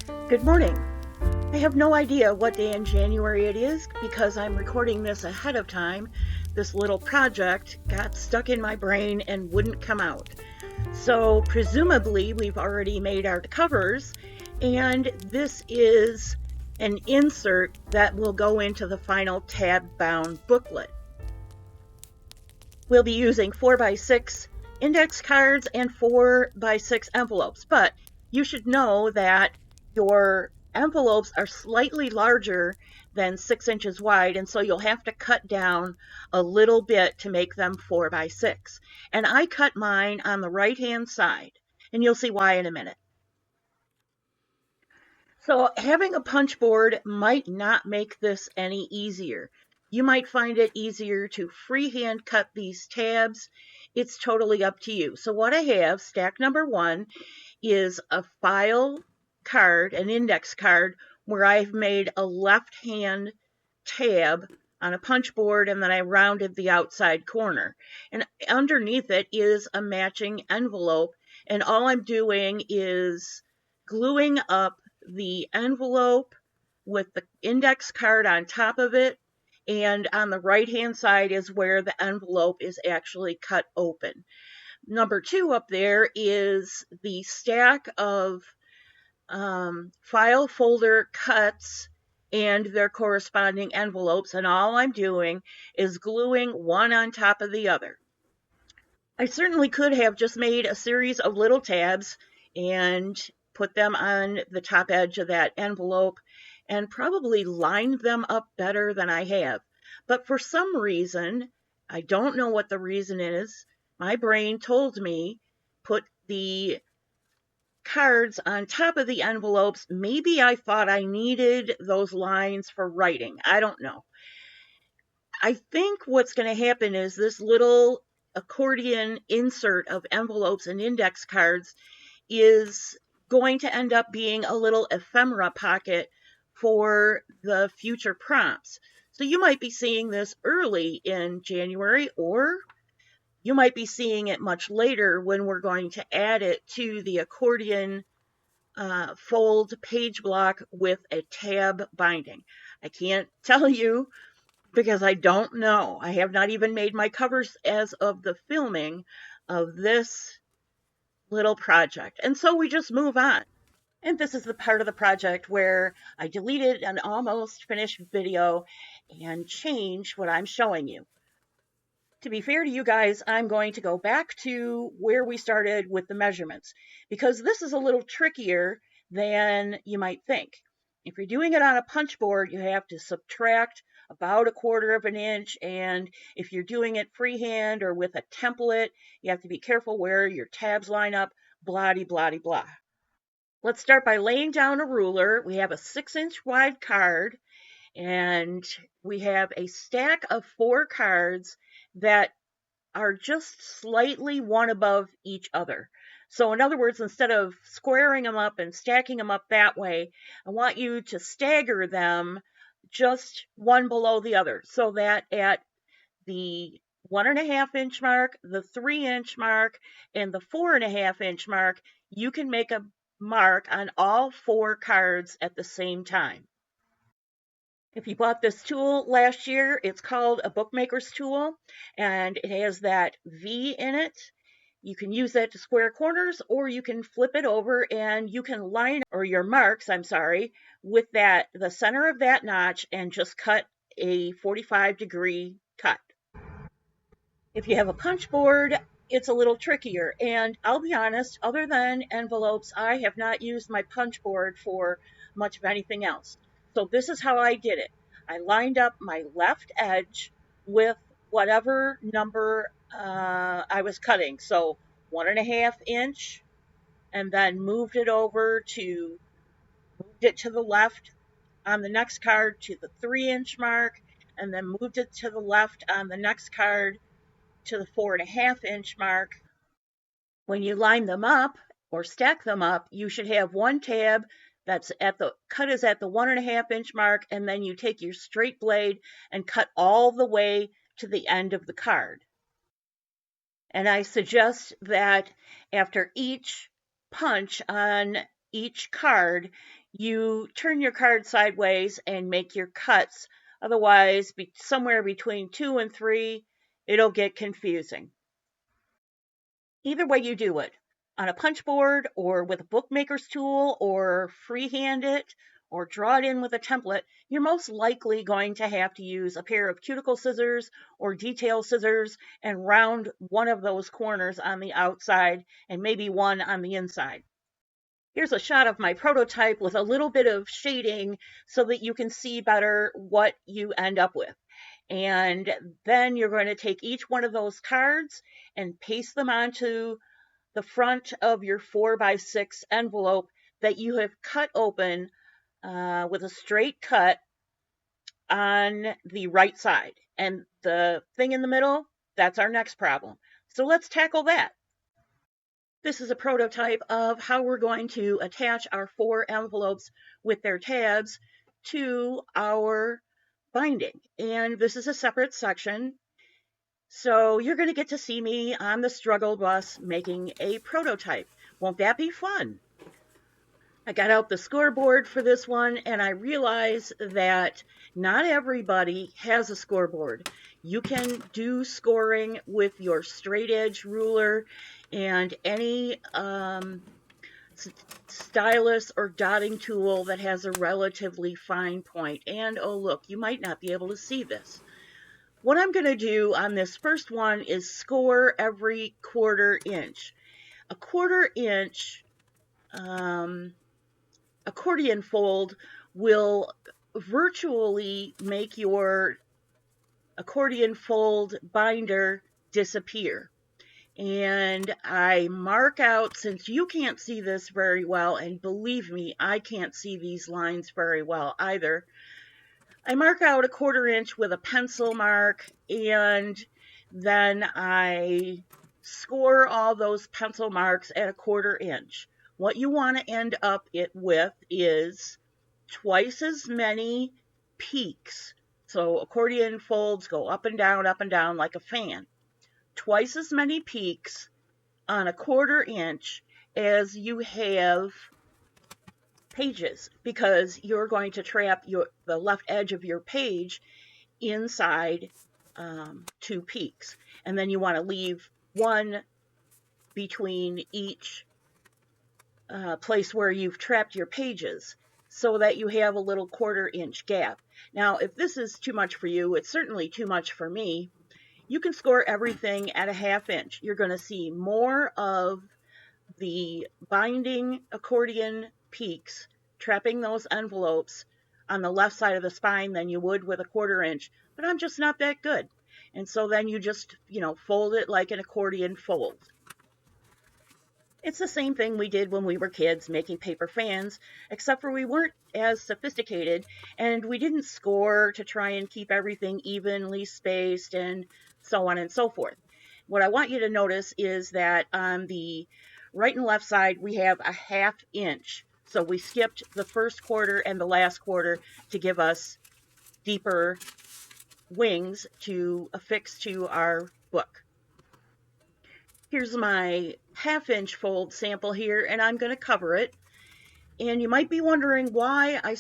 Good morning. I have no idea what day in January it is because I'm recording this ahead of time. This little project got stuck in my brain and wouldn't come out. So presumably we've already made our covers, and this is an insert that will go into the final tab-bound booklet. We'll be using 4x6 index cards and 4x6 envelopes, but you should know that your envelopes are slightly larger than 6 inches wide, and so you'll have to cut down a little bit to make them 4x6. And I cut mine on the right-hand side, and you'll see why in a minute. So having a punch board might not make this any easier. You might find it easier to freehand cut these tabs. It's totally up to you. So what I have, stack number 1, is a file card, an index card, where I've made a left-hand tab on a punch board, and then I rounded the outside corner. And underneath it is a matching envelope, and all I'm doing is gluing up the envelope with the index card on top of it, and on the right hand side is where the envelope is actually cut open. Number 2 up there is the stack of file folder cuts and their corresponding envelopes, and all I'm doing is gluing one on top of the other. I certainly could have just made a series of little tabs and put them on the top edge of that envelope and probably lined them up better than I have. But for some reason, I don't know what the reason is, my brain told me put the cards on top of the envelopes. Maybe I thought I needed those lines for writing. I don't know. I think what's going to happen is this little accordion insert of envelopes and index cards is going to end up being a little ephemera pocket for the future prompts. So you might be seeing this early in January, or you might be seeing it much later when we're going to add it to the Accordion Fold page block with a tab binding. I can't tell you because I don't know. I have not even made my covers as of the filming of this little project. And so we just move on. And this is the part of the project where I deleted an almost finished video and changed what I'm showing you. To be fair to you guys, I'm going to go back to where we started with the measurements, because this is a little trickier than you might think. If you're doing it on a punch board, you have to subtract about 1/4 of an inch, and if you're doing it freehand or with a template, you have to be careful where your tabs line up, blah-de, blah-de, blah. Let's start by laying down a ruler. We have a 6-inch wide card, and we have a stack of 4 cards that are just slightly one above each other. So in other words, instead of squaring them up and stacking them up that way, I want you to stagger them just one below the other, so that at the 1.5-inch mark, the 3-inch mark, and the 4.5-inch mark, you can make a mark on all 4 cards at the same time. If you bought this tool last year, it's called a bookmaker's tool, and it has that V in it. You can use that to square corners, or you can flip it over and you can line or your marks, with the center of that notch and just cut a 45-degree cut. If you have a punch board, it's a little trickier, and I'll be honest, other than envelopes, I have not used my punch board for much of anything else. So this is how I did it. I lined up my left edge with whatever number I was cutting. So 1.5 inch, and then moved it to the left on the next card to the 3-inch mark, and then moved it to the left on the next card to the 4.5-inch mark. When you line them up or stack them up, you should have one tab that's at the 1.5-inch mark, and then you take your straight blade and cut all the way to the end of the card. And I suggest that after each punch on each card, you turn your card sideways and make your cuts. Otherwise, somewhere between 2 and 3, it'll get confusing. Either way you do it, on a punch board or with a bookmaker's tool or freehand it or draw it in with a template, you're most likely going to have to use a pair of cuticle scissors or detail scissors and round one of those corners on the outside and maybe one on the inside. Here's a shot of my prototype with a little bit of shading so that you can see better what you end up with. And then you're going to take each one of those cards and paste them onto the front of your 4x6 envelope that you have cut open with a straight cut on the right side. And the thing in the middle, that's our next problem. So let's tackle that. This is a prototype of how we're going to attach our 4 envelopes with their tabs to our binding. And this is a separate section. So you're going to get to see me on the struggle bus making a prototype. Won't that be fun? I got out the scoreboard for this one and I realized that not everybody has a scoreboard. You can do scoring with your straight edge ruler and any stylus or dotting tool that has a relatively fine point. And oh look, you might not be able to see this. What I'm going to do on this first one is score every 1/4 inch. A 1/4 inch accordion fold will virtually make your accordion fold binder disappear. And I mark out, since you can't see this very well, and believe me, I can't see these lines very well either, I mark out a 1/4 inch with a pencil mark, and then I score all those pencil marks at a 1/4 inch. What you want to end up with is twice as many peaks. So accordion folds go up and down like a fan. Twice as many peaks on a 1/4 inch as you have pages, because you're going to trap the left edge of your page inside 2 peaks. And then you want to leave one between each place where you've trapped your pages so that you have a little 1/4 inch gap. Now, if this is too much for you, it's certainly too much for me. You can score everything at a 1/2 inch. You're going to see more of the binding accordion peaks trapping those envelopes on the left side of the spine than you would with a 1/4 inch, but I'm just not that good. And so then you just, fold it like an accordion fold. It's the same thing we did when we were kids making paper fans, except for we weren't as sophisticated and we didn't score to try and keep everything evenly spaced and so on and so forth. What I want you to notice is that on the right and left side, we have a 1/2 inch. So we skipped the first 1/4 and the last 1/4 to give us deeper wings to affix to our book. Here's my 1/2 inch fold sample here, and I'm going to cover it. And you might be wondering why I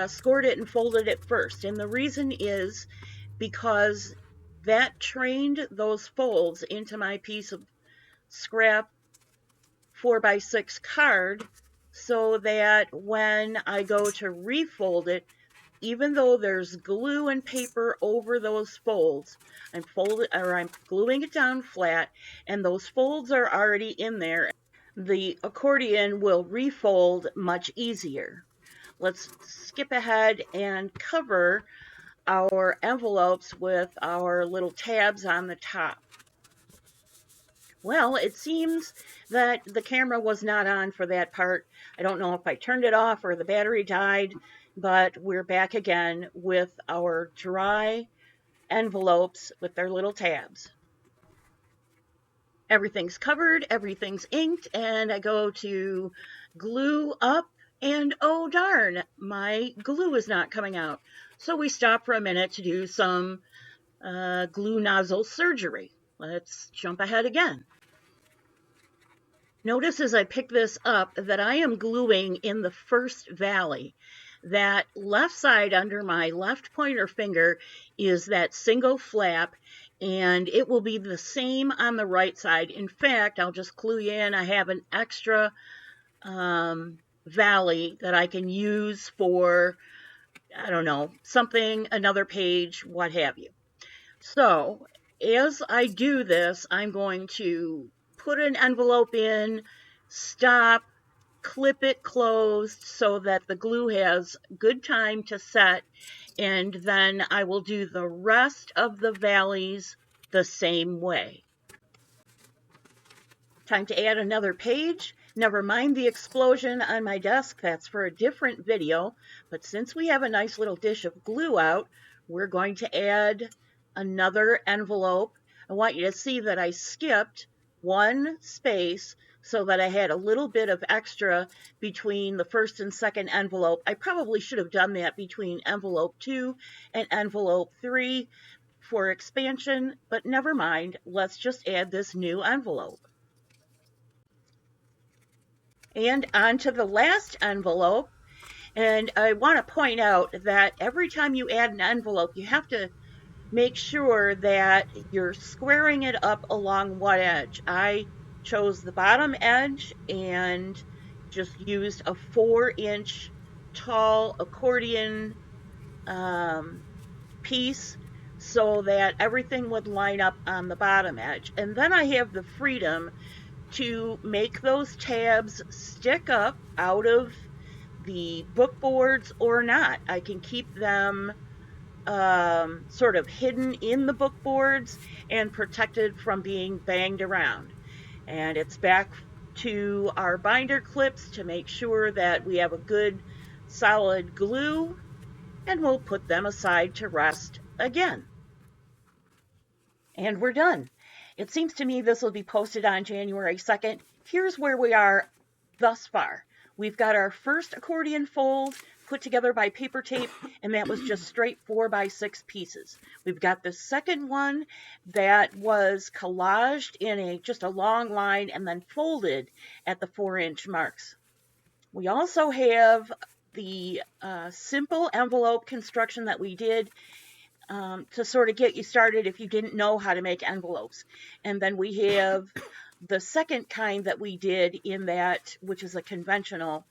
scored it and folded it first. And the reason is because that trained those folds into my piece of scrap 4x6 card, so that when I go to refold it, even though there's glue and paper over those folds, I'm gluing it down flat, and those folds are already in there, the accordion will refold much easier. Let's skip ahead and cover our envelopes with our little tabs on the top. Well, it seems that the camera was not on for that part. I don't know if I turned it off or the battery died, but we're back again with our dry envelopes with their little tabs. Everything's covered, everything's inked, and I go to glue up, and oh darn, my glue is not coming out. So we stop for a minute to do some glue nozzle surgery. Let's jump ahead again. Notice as I pick this up that I am gluing in the first valley. That left side under my left pointer finger is that single flap, and it will be the same on the right side. In fact, I'll just clue you in, I have an extra valley that I can use for, I don't know, something, another page, what have you. So as I do this, I'm going to put an envelope in, stop, clip it closed so that the glue has good time to set, and then I will do the rest of the valleys the same way. Time to add another page. Never mind the explosion on my desk, that's for a different video, but since we have a nice little dish of glue out, we're going to add another envelope. I want you to see that I skipped one space so that I had a little bit of extra between the first and second envelope. I probably should have done that between envelope 2 and envelope 3 for expansion, but never mind, let's just add this new envelope. And onto the last envelope. And I want to point out that every time you add an envelope, you have to make sure that you're squaring it up along what edge. I chose the bottom edge and just used a 4-inch tall accordion piece so that everything would line up on the bottom edge. And then I have the freedom to make those tabs stick up out of the book boards or not. I can keep them sort of hidden in the book boards and protected from being banged around. And it's back to our binder clips to make sure that we have a good solid glue, and we'll put them aside to rest again. And we're done. It seems to me this will be posted on January 2nd. Here's where we are thus far. We've got our first accordion fold put together by paper tape, and that was just straight 4x6 pieces. We've got the second one that was collaged in just a long line and then folded at the 4-inch marks. We also have the simple envelope construction that we did to sort of get you started if you didn't know how to make envelopes. And then we have the second kind that we did in that, which is a conventional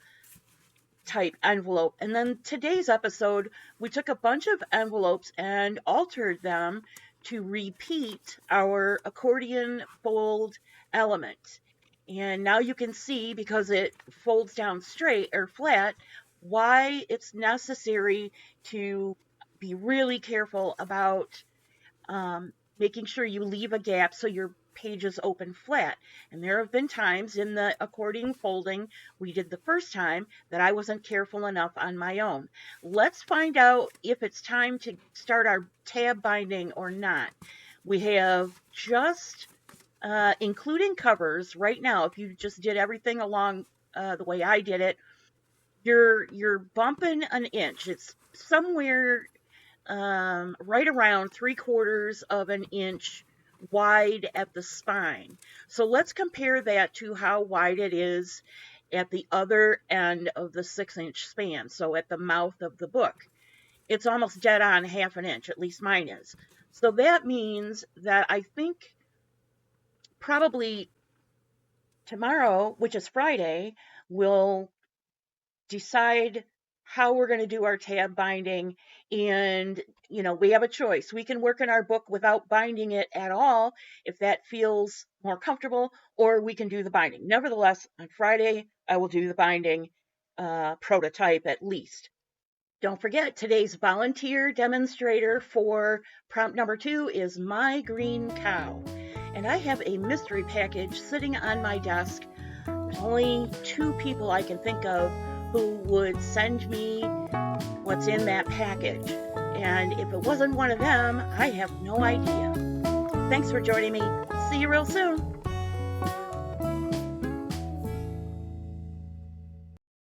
type envelope. And then today's episode, we took a bunch of envelopes and altered them to repeat our accordion fold element. And now you can see, because it folds down straight or flat, why it's necessary to be really careful about making sure you leave a gap so your pages open flat. And there have been times in the accordion folding we did the first time that I wasn't careful enough on my own. Let's find out if it's time to start our tab binding or not. We have just, including covers right now, if you just did everything along the way I did it, you're bumping an inch. It's somewhere right around 3/4 of an inch wide at the spine. So let's compare that to how wide it is at the other end of the 6-inch span, so at the mouth of the book. It's almost dead on 1/2 an inch, at least mine is. So that means that I think probably tomorrow, which is Friday, we'll decide how we're going to do our tab binding. And we have a choice. We can work in our book without binding it at all if that feels more comfortable, or we can do the binding. Nevertheless, on Friday I will do the binding prototype at least. Don't forget, today's volunteer demonstrator for prompt number 2 is MyGreenCow, and I have a mystery package sitting on my desk. There's only 2 people I can think of who would send me what's in that package. And if it wasn't one of them, I have no idea. Thanks for joining me. See you real soon.